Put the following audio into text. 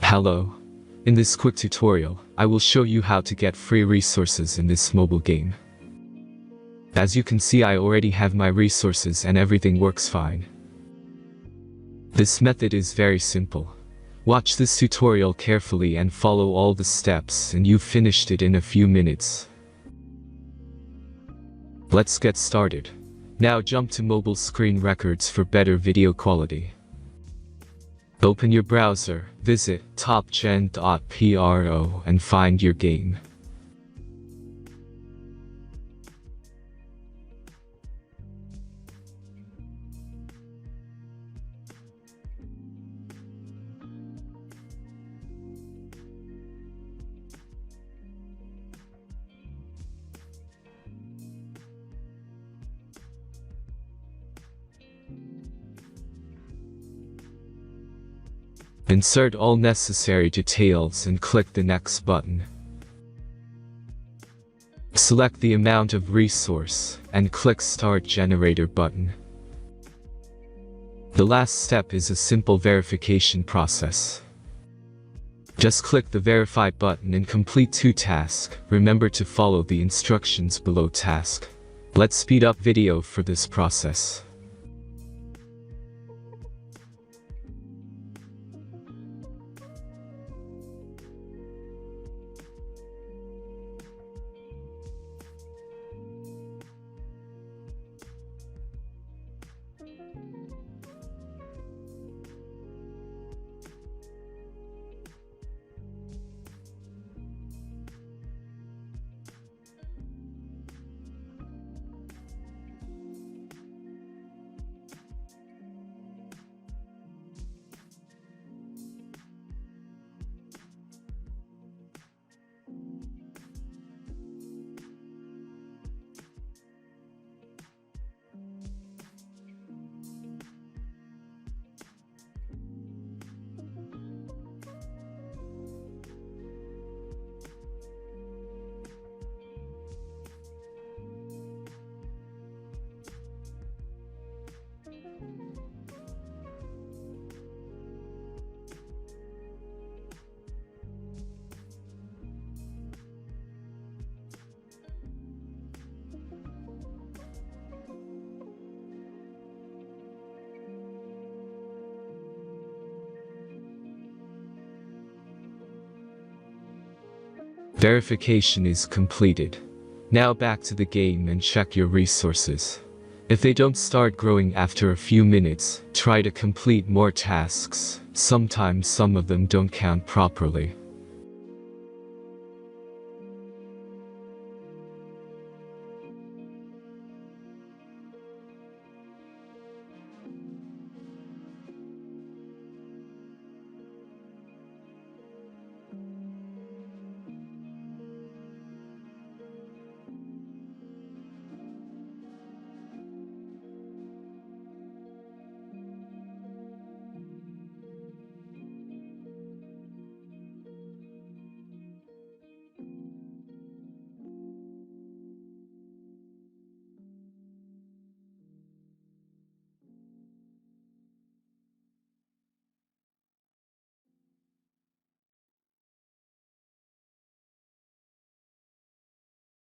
Hello. In this quick tutorial, I will show you how to get free resources in this mobile game. As you can see, I already have my resources and everything works fine. This method is very simple. Watch this tutorial carefully and follow all the steps and you've finished it in a few minutes. Let's get started. Now jump to mobile screen records for better video quality. Open your browser, visit topgen.pro and find your game. Insert all necessary details and click the Next button. Select the amount of resource and click Start Generator button. The last step is a simple verification process. Just click the Verify button and complete 2 tasks. Remember to follow the instructions below task. Let's speed up video for this process. Verification is completed. Now back to the game and check your resources. If they don't start growing after a few minutes, try to complete more tasks. Sometimes some of them don't count properly.